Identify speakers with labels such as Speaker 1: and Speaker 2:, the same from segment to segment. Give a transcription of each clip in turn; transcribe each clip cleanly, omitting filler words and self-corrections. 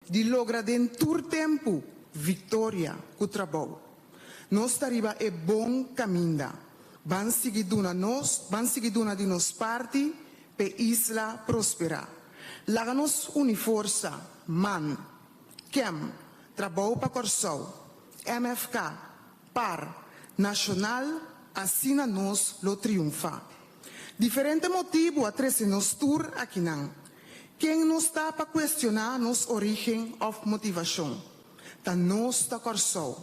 Speaker 1: de lograr dentro do tempo vitória com o trabalho. Nós estariba é bom caminho. Van seguir de nos parte para isla prosperar. Laga nos uniforça, man, quem, trabalho para Corsol, MFK, par, nacional, assina nos lo triunfa. Diferente motivo a trece nos tour aqui não. Quem nos está para questionar nos origem of motivação? Ta nos ta Corsol,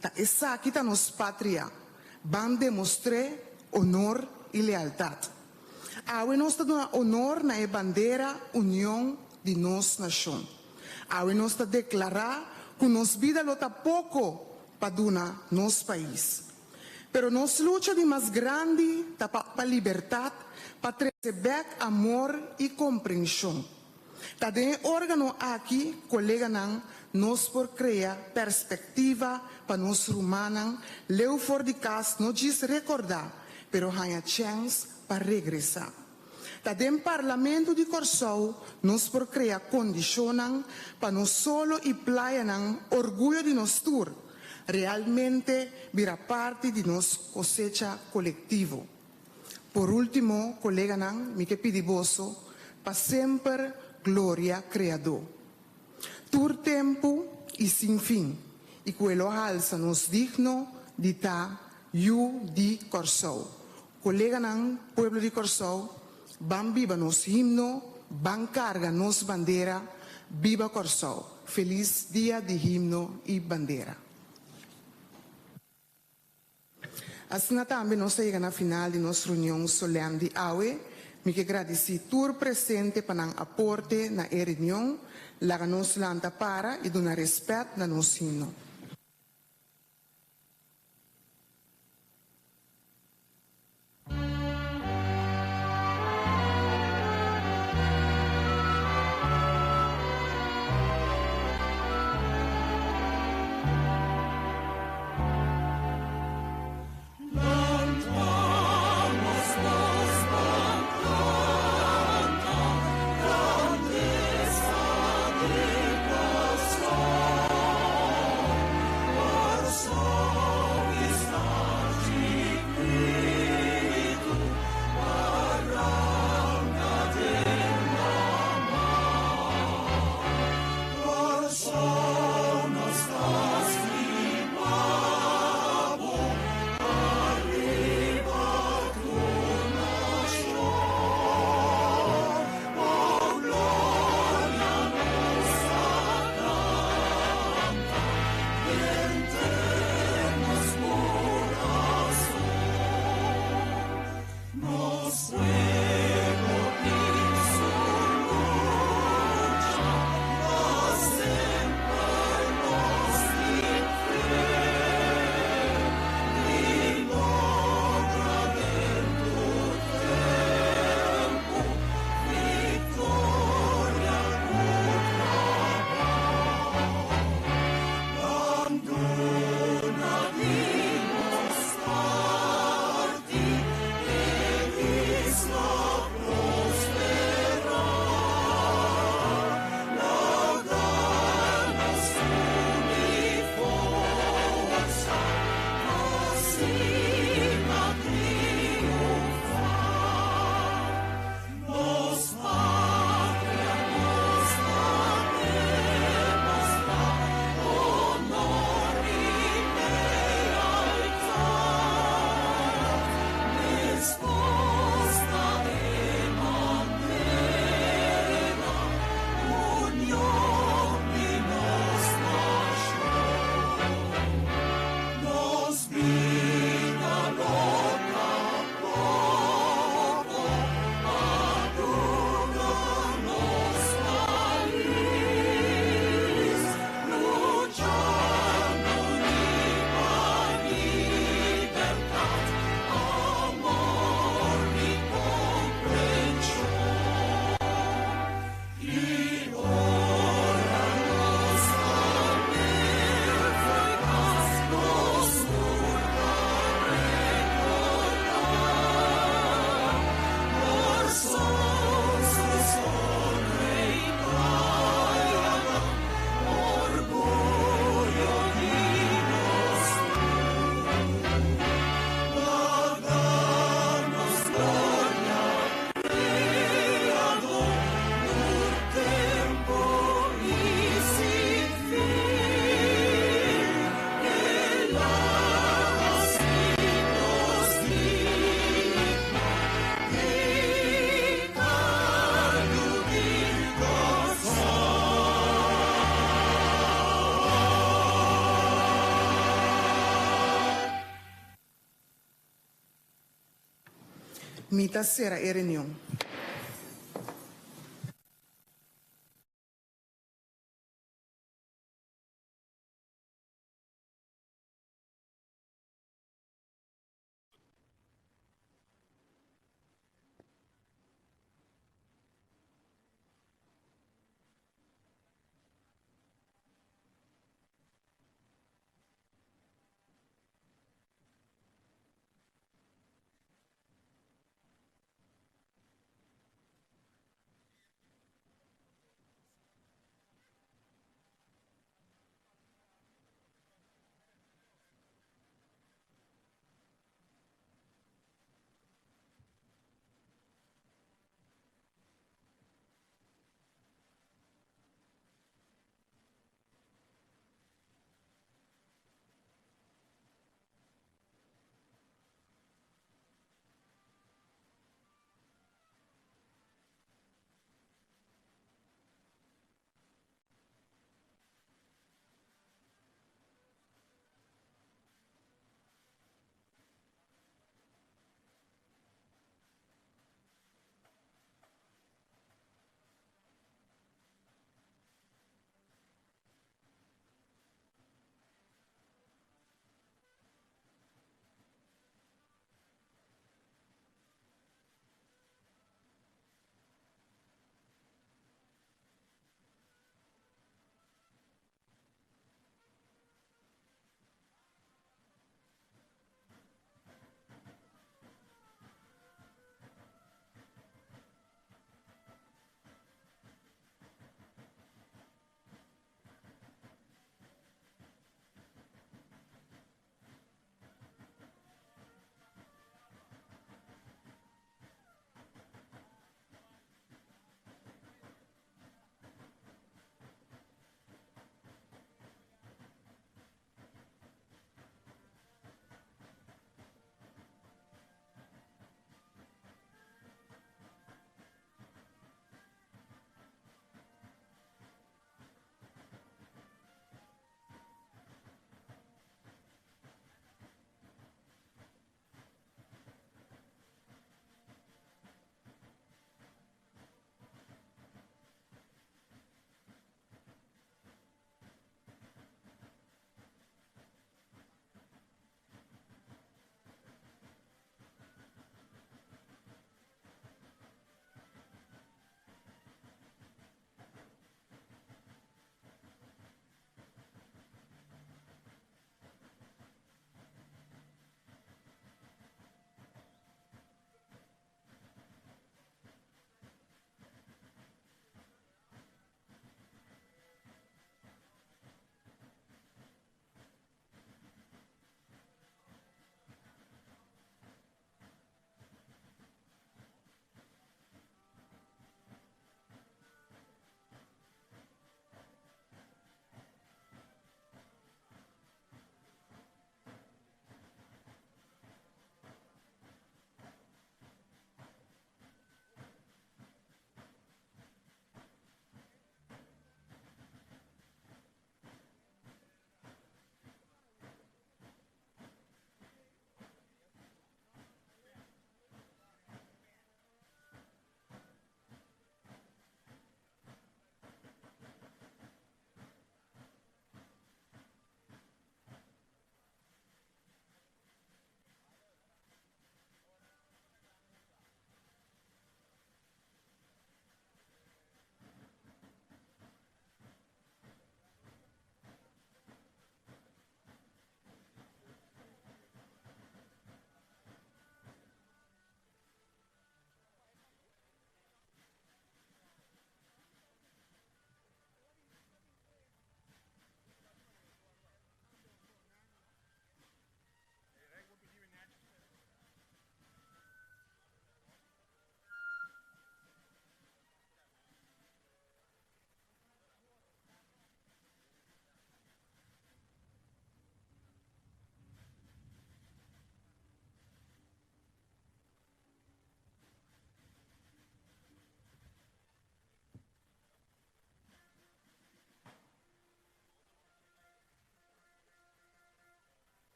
Speaker 1: ta essa aqui ta nos pátria, van demonstrar honor e lealdade. Awe nos ta dona honor na bandeira união de nos nação. Awe nos ta declarar que nos vida lota pouco para dona nos país. Pero nos luta de mais grande para liberdade, para receber amor e compreensão. Tá de órgão aqui, colega não, nos por criar perspectiva para nos rumanan, leu for de casa, não diz recordar, pero há chance para regressar. Tá de parlamento de Corsol, nos por criar condicionan para não solo e playa não orgulho de nos tour, realmente vira parte de nos cosecha coletivo. Por último, colega não, me que pediboso, para sempre glória Criador. Tur tempo e sem fim, e quello alça nos digno de estar de Corsol. Colega não, pueblo de Corsol, van viva nos himno, van carga nos bandeira, viva Corsol. Feliz dia de himno e bandeira. Assim também nós chegamos na final de nossa reunião solene de AUE. Me que agradeci tur presente para o aporte na reunião, lá nos lanta para e donar respeito na nosso hino. Mita será a reunião.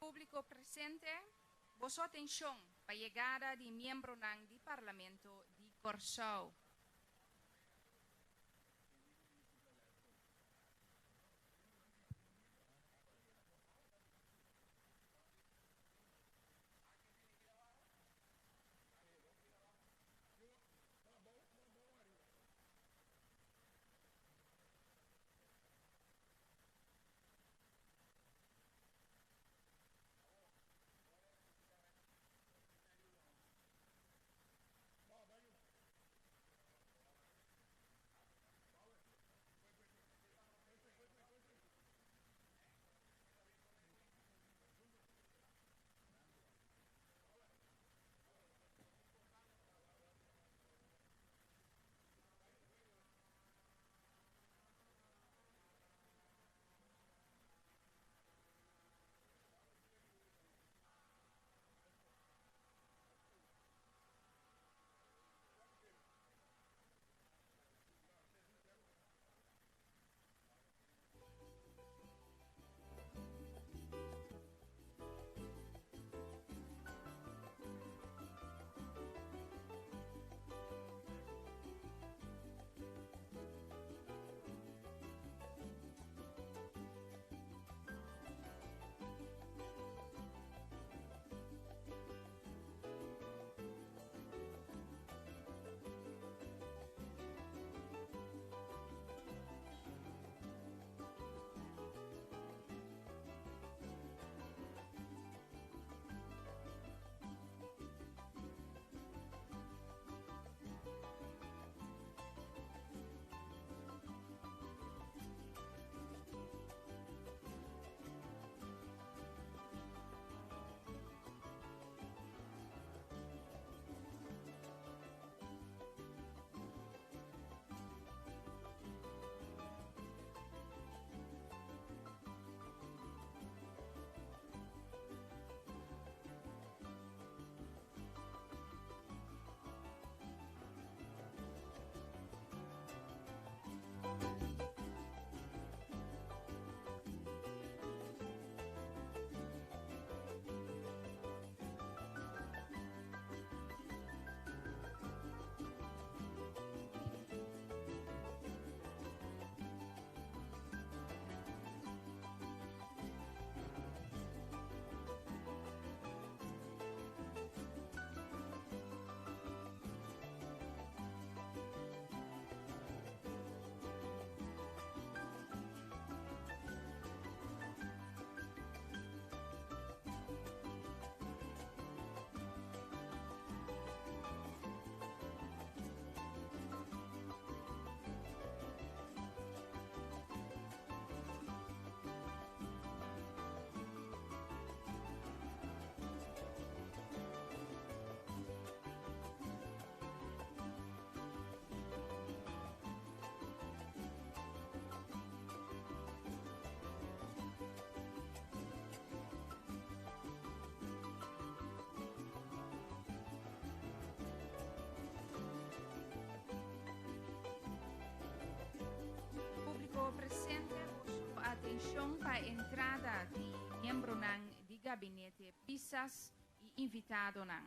Speaker 2: Público presente, vossa atenção para a chegada de membro do Parlamento de Corsau. Presente vossa atenção para a entrada de membro de gabinete PISAS e invitado nan.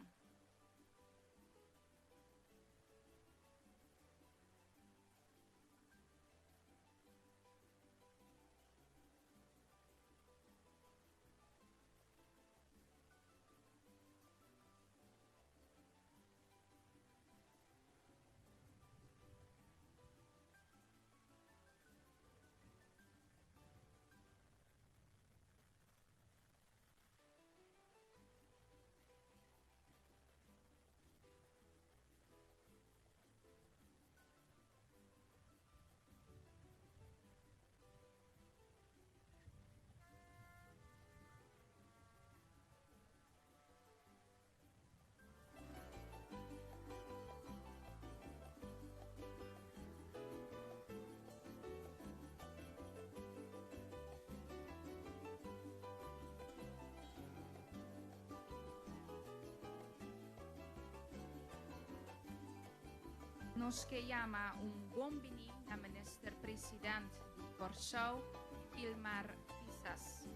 Speaker 2: Nos que llama un bombini a minister presidente de Corsau, Ilmar Pisas.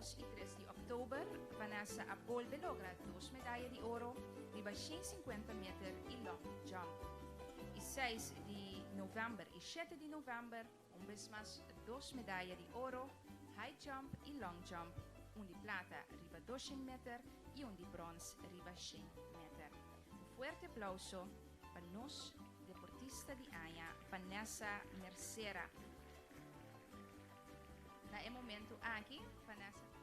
Speaker 2: 2 y 3 de octubre, Vanessa Abolbe logra 2 medallas de oro de 50 metros y long jump. Y 6 de novembre y 7 de novembre, un vez más 2 medallas de oro, high jump y long jump, un de plata riba 200 metros y un de bronce riba 100 metros. Un fuerte aplauso para nos deportista de Aya, Vanessa Mercera. Na é momento aqui, Vanessa.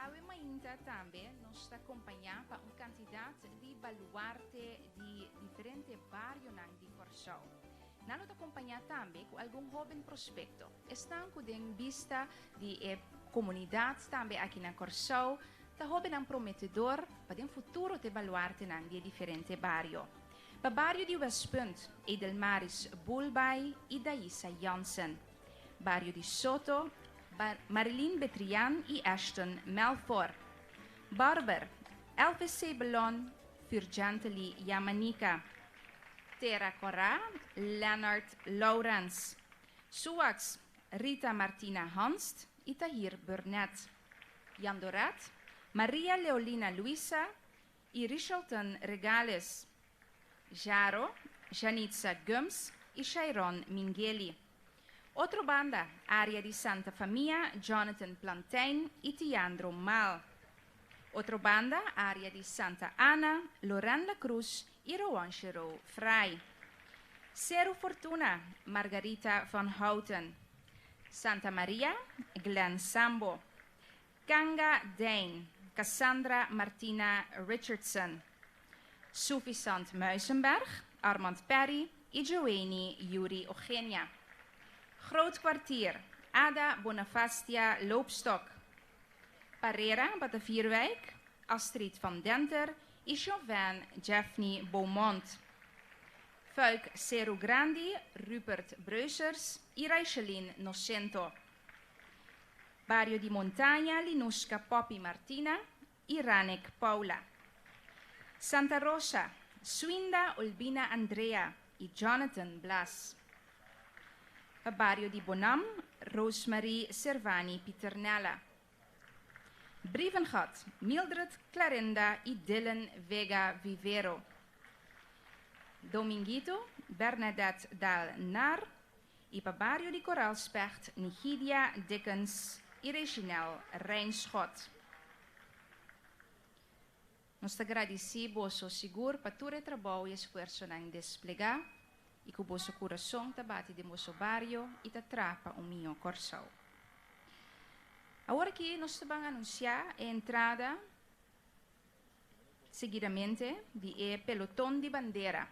Speaker 2: A ainda também nos está acompanhando para um candidato de baluarte de diferentes bairros de Corsão. Nós nos acompanhamos também com algum jovem prospecto. Estão com vista de comunidade também aqui na Corsão, tá jovem prometedor para um futuro de baluarte de diferentes bairros. Para o bairro de West Point, Edelmaris Bulbay e Daisa Jansen. Bairro de Soto, Marilyn Betrian e Ashton Melford. Barber, LVC Bellon, Furgentely Yamanika. Terra Cora, Leonard Lawrence. Suax, Rita Martina Hanst e Tahir Burnett. Jandorat, Maria Leolina Luisa e Richelton Regales. Jaro, Janitza Gums e Shairon Mingeli. Outra banda, área de Santa Famia, Jonathan Plantain e Tiandro Mal. Outra banda, área de Santa Ana, Loranda Cruz e Roanchero Frei. Cerro Fortuna, Margarita van Houten. Santa Maria, Glen Sambo. Kanga Dane, Cassandra Martina Richardson. Suffisant Muizenberg, Armand Perry e Joanie Yuri Eugenia. Groot Kwartier, Ada Bonifastia Loopstok. Parera, Batavierwijk, Astrid van Denter e Chauvin Jeffney Beaumont. Fuik Cerro Grande, Rupert Breusers e Raichelin Nocento. Barrio di Montagna, Linuska Poppy Martina e Ranek Paula. Santa Rosa, Swinda Olbina Andrea e Jonathan Blas. Barrio di Bonam, Rosemary Servani Piternella. Brievengat, Mildred Clarinda e Dylan Vega Vivero. Dominguito, Bernadette Dal Nar e Barrio di Coralspecht, Nigidia Dickens e Reginel Reinschot. Nós agradecemos ao seguro para todo o trabalho e esforço em desplegar e com o vosso coração tabate de nosso bairro e da trapa o meu Corsão. Agora que nós vamos anunciar a entrada seguidamente de pelotão de bandeira.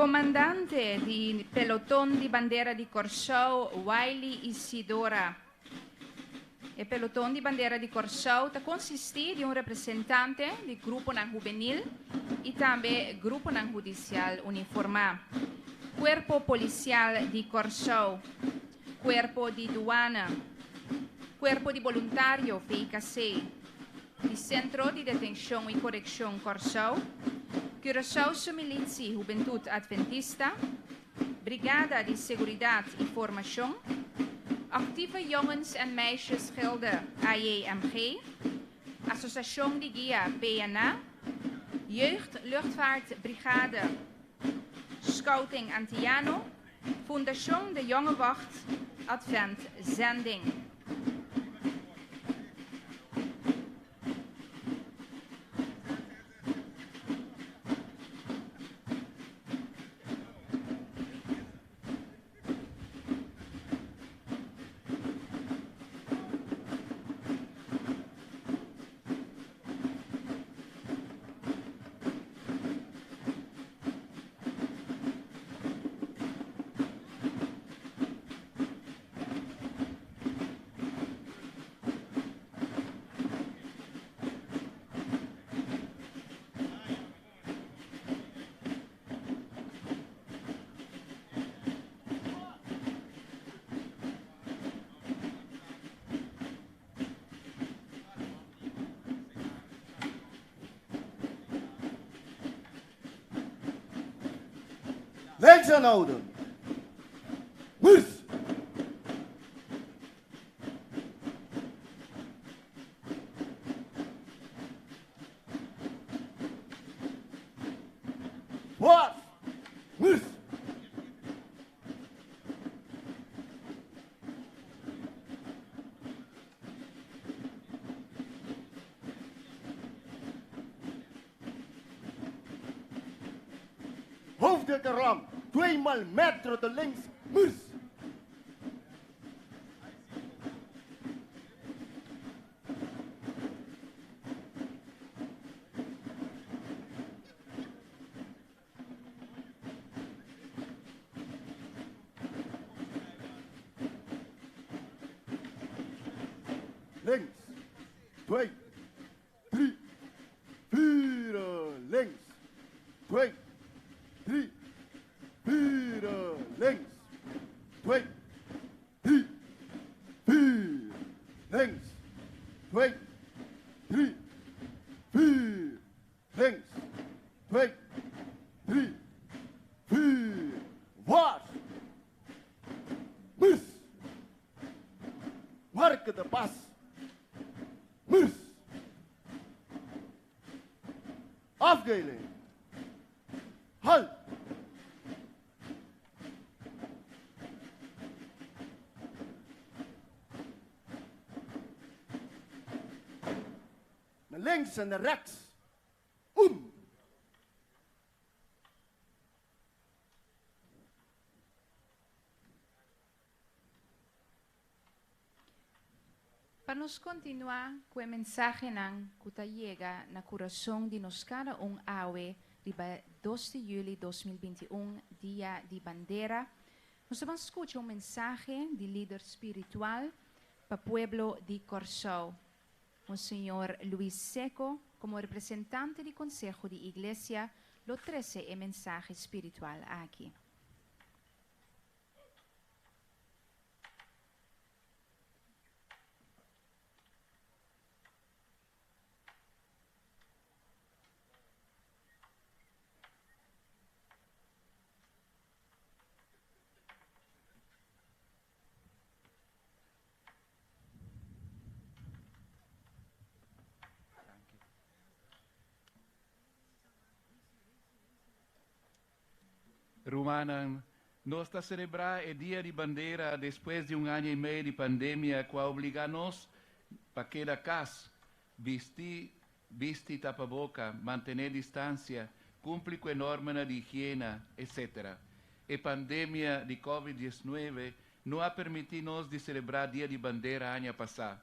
Speaker 2: Comandante di pelotón di bandera di Corsou, Wiley Isidora. Il pelotón di bandera di Corsou consiste di un rappresentante del gruppo juvenil e também gruppo judicial uniformado. Cuerpo policial di Corsou, Cuerpo di Douana, Cuerpo di Voluntario FICC, di Centro di Detención y Corrección Corsou, Curaçaose Militie Juventud Adventista, Brigada de Seguridad y Formación, Actieve Jongens en Meisjes Gilde AJMG, Associación de Guia PNA, Jeugdluchtvaartbrigade Scouting Antiano, Fundación de Jonge Wacht Advent Zending.
Speaker 3: Links aanhouden. Mars. Wat? Mars. Hoofddekker Ram. 2 maal metro te links. Mars. Links. 2, 3, 4. Links. 2, 3. 4, links, 2, 3, 4, links, 2, 3, 4, links, 2, 3, 4, wat? Mars, marken de pas, mars, afdeling, halt. Links en rechts.
Speaker 2: Para nos continuar com o mensagem que chega na coração de nós cada awe de 2 de julho de 2021, dia de bandeira, nós vamos escutar mensagem de líder espiritual para o pueblo de Corsou. Monseñor Luis Seco, como representante del Consejo de Iglesia, lo trece el mensaje espiritual aquí.
Speaker 4: Rumanan, nós está celebrar o Dia de Bandeira depois de 1 ano e meio de pandemia, que obriga-nos para cada casa vestir tapa-boca, manter distância, cumprir com a norma de higiene, etc. A pandemia de Covid-19 não ha permitido de celebrar Dia de Bandeira ano passado.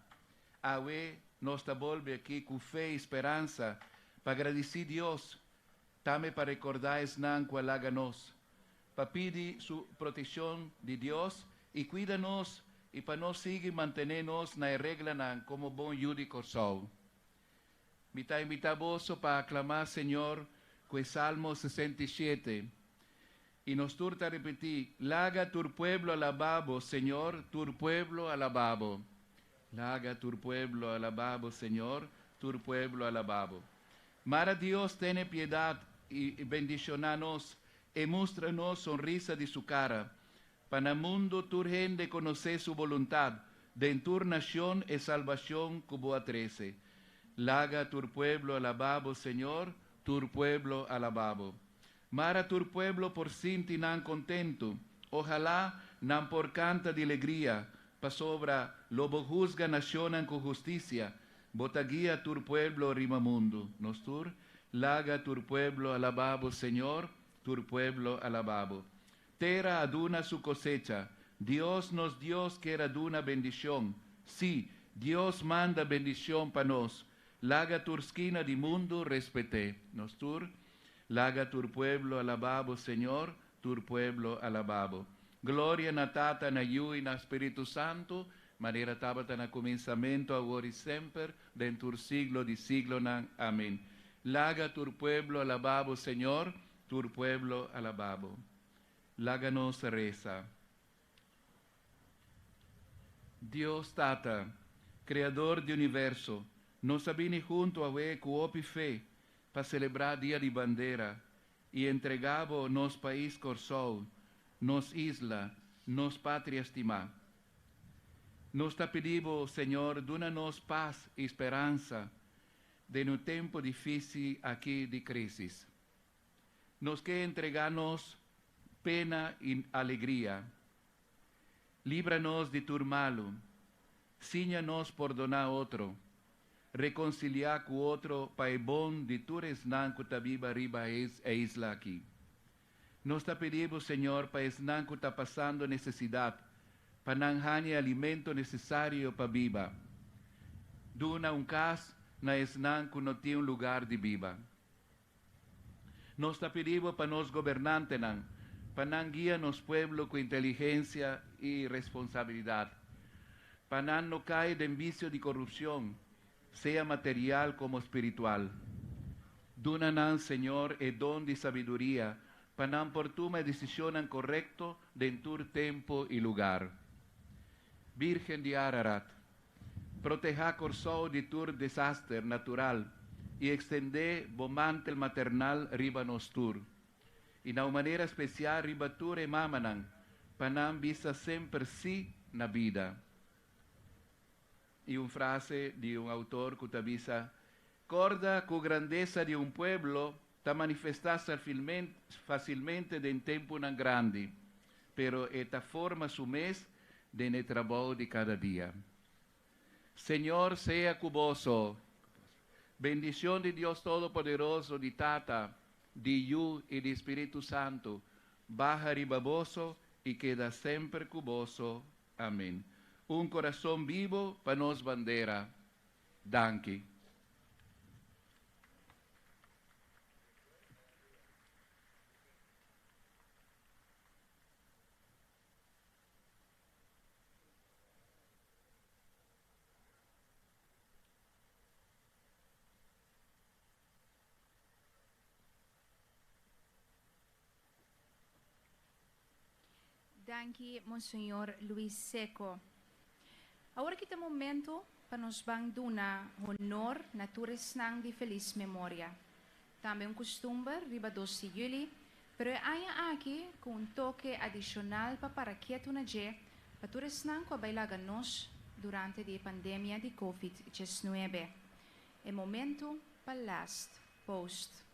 Speaker 4: Awe, nós está volve aqui com fé e esperança para agradecer a Deus, também para recordar esnan que alaga nós. para pedir su protección de Dios y cuídanos y para nos seguir mantenernos na regla nan como bom Yudi Corsol. Me está invitado para aclamar, Señor, con el Salmo 67. Y nos turta repetir, laga tu pueblo alababo, Señor, tu pueblo alababo. Laga tu pueblo alababo, Señor, tu pueblo alababo. Mara Dios, tiene piedad y bendicionanos y muéstranos sonrisa de su cara. Para el mundo tu gente conocer su voluntad, de en tu nación y salvación cubo a 13. Laga tu pueblo alababo, Señor, tu pueblo alababo. Mara tu pueblo por sinti nan contento, ojalá nan por canta de alegría, pa sobra lobo juzga nacionan con justicia, botaguía tu pueblo rima mundo. Nostur, laga tu pueblo alababo, Señor, tu pueblo alababo. Tera aduna su cosecha, Dios nos Dios que aduna bendición. Sí, Dios manda bendición para nos. Laga tu esquina de mundo respete. Nostur, laga tu pueblo alababo, Señor, tu pueblo alababo. Gloria na Tata, na Yu y na Espíritu Santo, manera tabata na comenzamiento, ahora y siempre, dentro siglo de siglo nan. Amén. Laga tu pueblo alababo, Señor, tu pueblo alababo. Láganos reza. Dios Tata, Creador do universo, nos abine junto a we cuopi fe para celebrar Dia de Bandeira e entregavo nos país Corsol, nos isla, nos pátria estimar. Nos te pedimos, Senhor, dona-nos paz e esperança de no tempo difícil aqui de crisis. Nos quer entregar-nos pena e alegria. Líbranos de turmalo, siña-nos por donar outro, reconciliar com outro pai bom de turesnan que está viva riba a isla aqui. Nos te pedimos, Senhor, para esnan que está passando necessidade, para não hane alimento necessário para viva. Duna cas na esnan que não tem lugar de viva. Nos te pedimos para nos governantes, para não guiar nos pueblo com inteligência e responsabilidade, para não cair em vício de corrupção, seja material como espiritual. Duna-nos, Senhor, e dom de sabedoria, para não por tomar decisão correta dentro do tempo e lugar. Virgem de Ararat, proteja Corsol de tur desastre natural e extender o mantel maternal riba nos tur. E na maneira especial riba tur e mamanan, para não visa sempre si na vida. E uma frase de autor que avisa, corda com grandeza de pueblo ta manifestarse facilmente em tempo não grande, pero esta forma su mes de ne trabalho de cada dia. Senhor, sea cuboso, bendición de Dios Todopoderoso, de Tata, de Yu y de Espíritu Santo, baja ribaboso y queda siempre cuboso. Amén. Un corazón vivo para nos bandera. Danke.
Speaker 2: Danke, Monsenhor Luis Seco. Agora que tem momento para nos dar honor na turesnang de feliz memória. Também costume, riba 12 de julho, pero há aqui com toque adicional para quieto na je, para turesnang com a bailaga nos durante a pandemia de COVID-19. É momento para last post.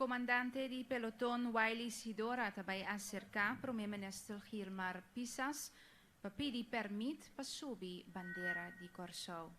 Speaker 2: comandante di pelotón Wiley Sidora tabay acerca Premier Minister Gilmar Pisas papidi permit pasubi bandera di Corsou.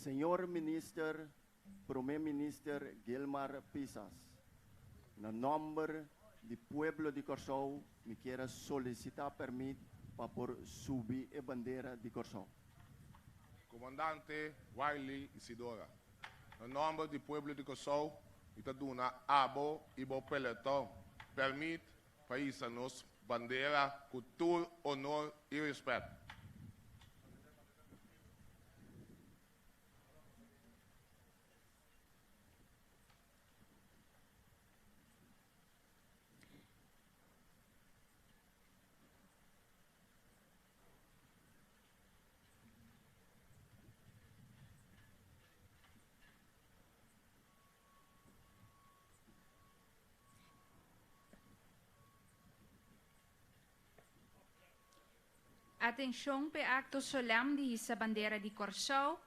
Speaker 3: Senhor Minister, Primeiro Minister Gilmar Pisas, no nome do pueblo de Corsou, me quero solicitar permito para por subir a bandeira de Corsou.
Speaker 5: Comandante Wiley Isidora, no nome do pueblo de Corsou, está dando abo e bo peletão, permite país-nos bandeira, cultura, honor e respeito.
Speaker 2: Atenção para acto solemne de essa bandeira de Corsou,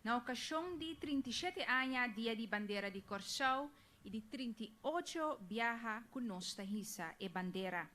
Speaker 2: na ocasião de 37 anos dia de bandeira de Corsou e de 38 viaja com nossa hissa e bandeira.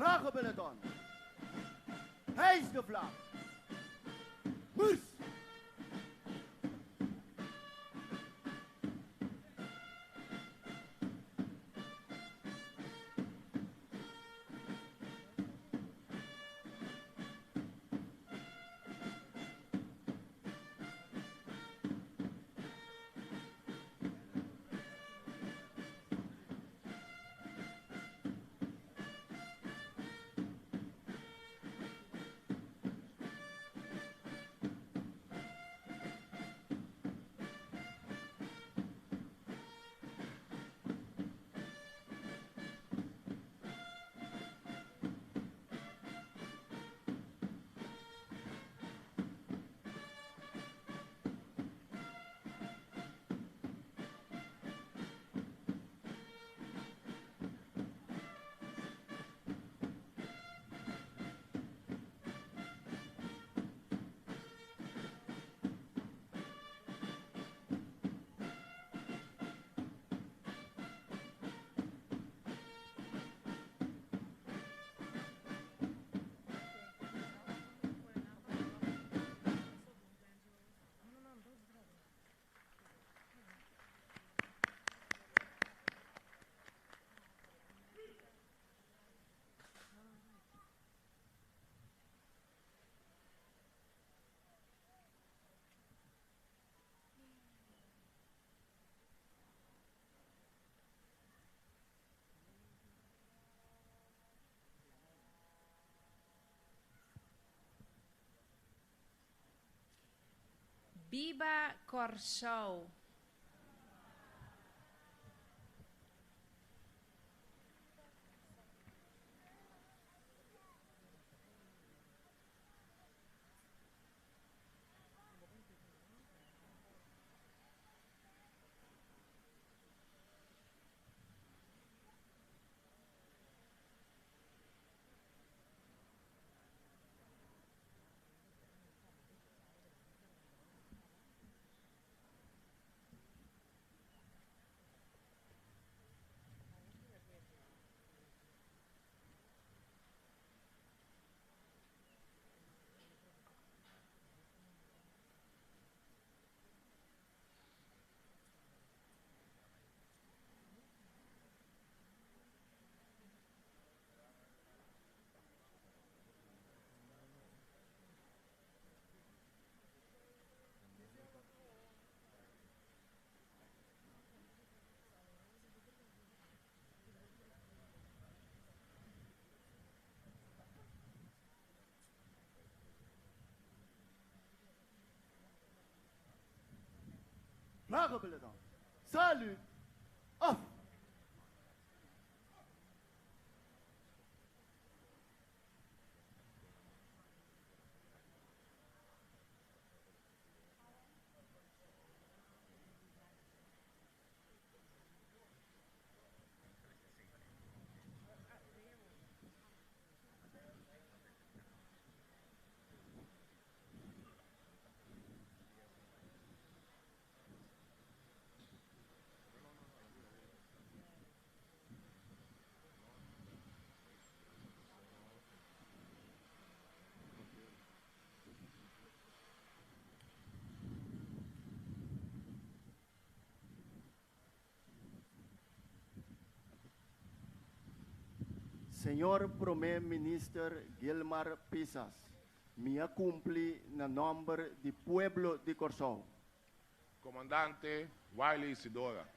Speaker 3: Vlaggenpeloton. Hijs de vlag. Mars.
Speaker 2: Viva Corsou!
Speaker 3: Vragen willen dan. Salut. Af. Senhor Primeiro-Ministro Gilmar Pisas, minha cumpre na nome do Pueblo de Corsou.
Speaker 5: Comandante Wiley Isidora,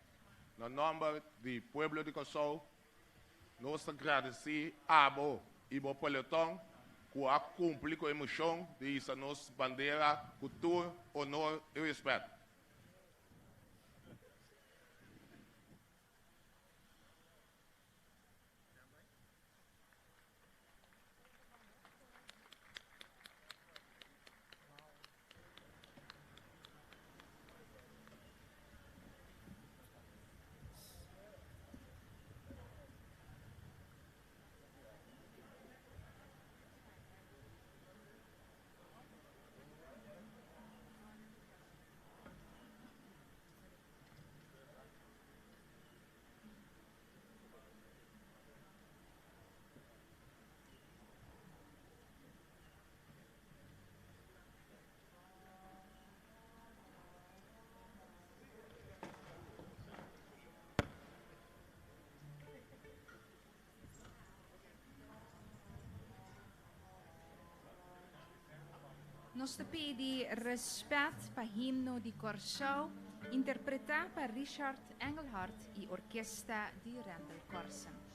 Speaker 5: no nome do Pueblo de Corsou, nós agradecemos a Abo e o pelotão que a cumprir com a emoção de essa nossa bandeira, cultura, honor e respeito.
Speaker 2: Nós te pedimos respeito para o himno de Corsou, interpretado por Richard Engelhardt e Orquestra de Randall Corson.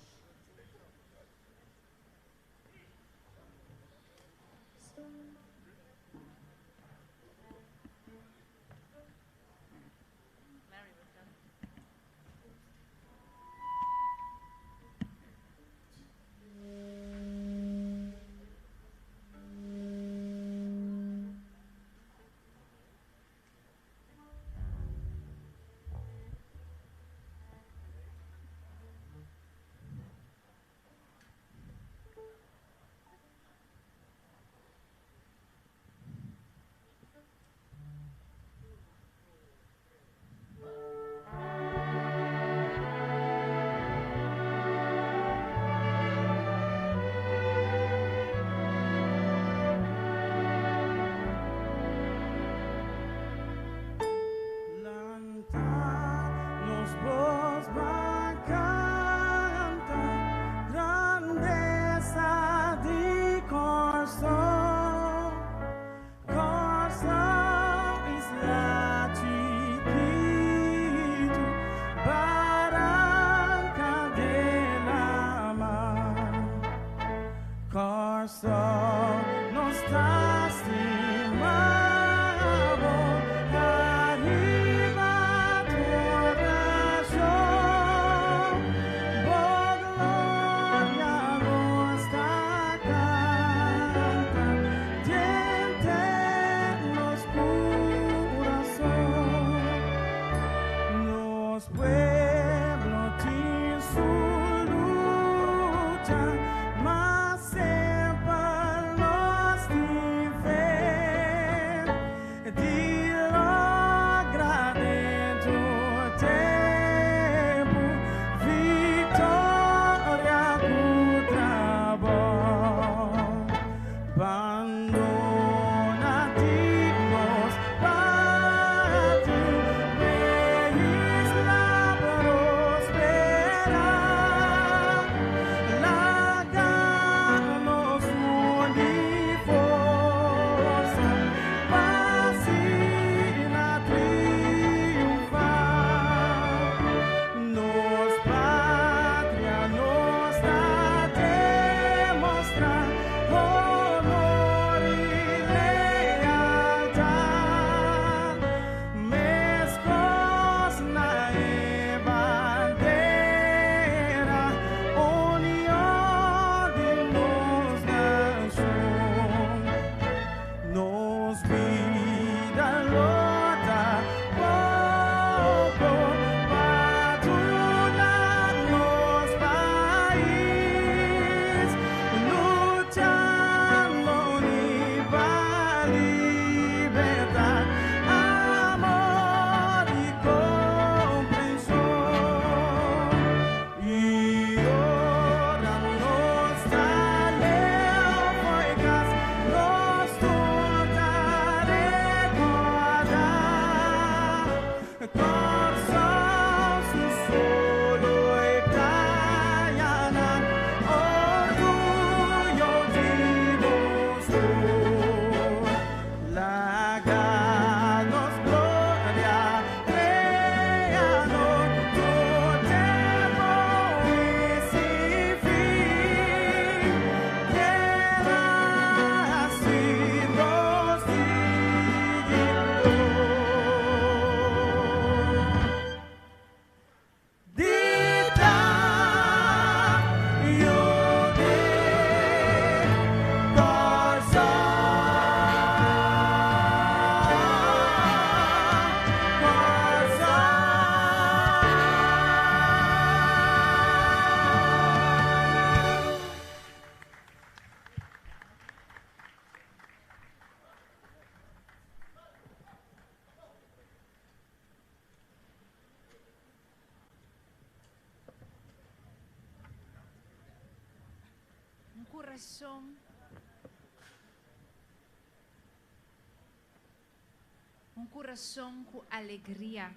Speaker 2: coração com alegria,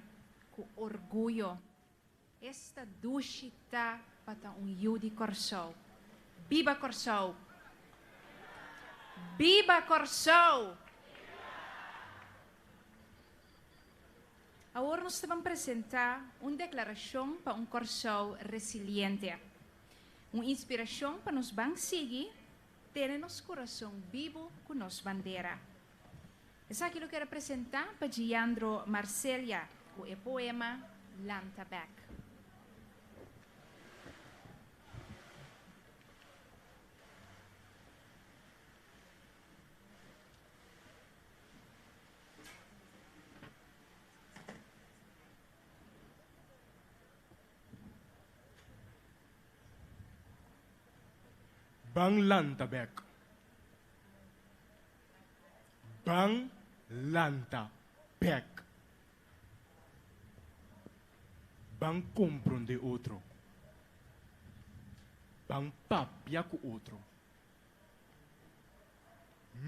Speaker 2: com orgulho. Esta duchita para Yudi Corsou. Viva Corsou! Viva Corsou! Agora nós vamos apresentar uma declaração para Corsou resiliente. Uma inspiração para nos vamos seguir, ter nosso coração vivo com nossa bandeira. Essa aqui eu quero apresentar para Giandro Marcelia, com o poema Lantabek.
Speaker 6: Bang Lantabek. Bang Lantabek. Bang comprende outro. Bang papia com outro.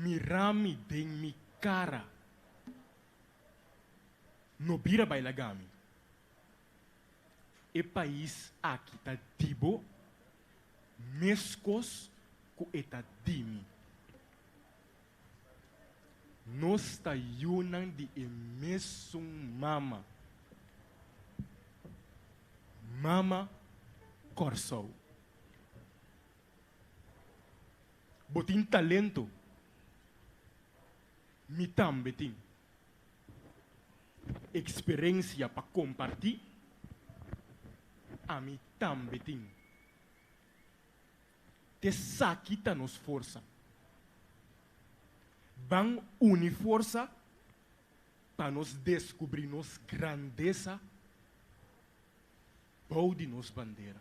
Speaker 6: Mirami den mi cara. No bira bailagami. E país aqui tá tibo. Mescos ku eta dimi. Nos ta yunang di emesung mama. Mama Corsou. Botin talento. Mitam betin. Experiência para compartilhar. A mitam betin. Te saquita nos força. Van unir força para nos descobrir nos grandeza, pode nos bandeira.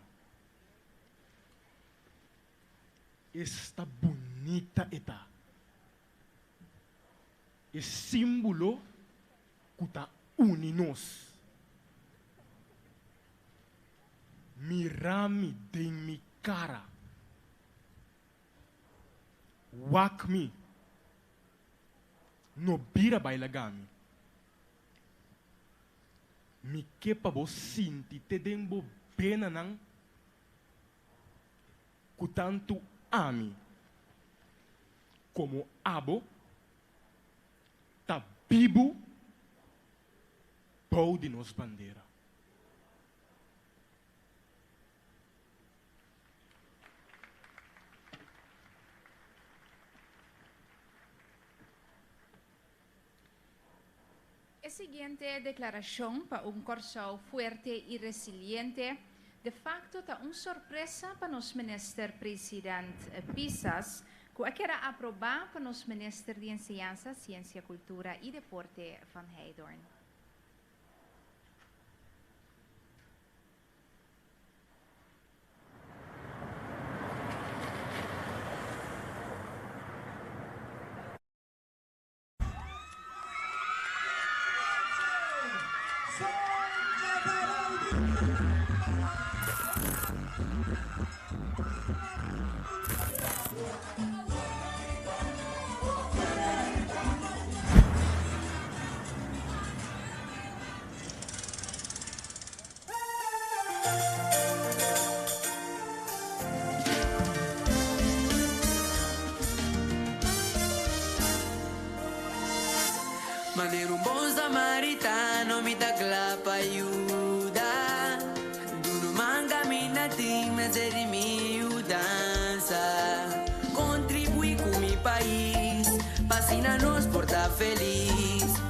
Speaker 6: Esta bonita eta é símbolo que tá une nós. Mirami de mi cara. Wak mi. No bira bailagami. Mi kepa bo sinti te dembo pena nang kutantu ami. Como abo ta bibu pau de nos bandeira.
Speaker 2: A seguinte declaração para Corsou fuerte e resiliente, de facto, está uma surpresa para nosso ministro-presidente Pisas, que quer aprovar para nosso ministro de Enseñanza, Ciência, Cultura e Deporte, Van Heidorn.
Speaker 7: Maneiro bom samaritano mi dà clapa aiuta. Duno manga mi natin mezeri mi dança. Contribui com mi país, passina nos porta feliz.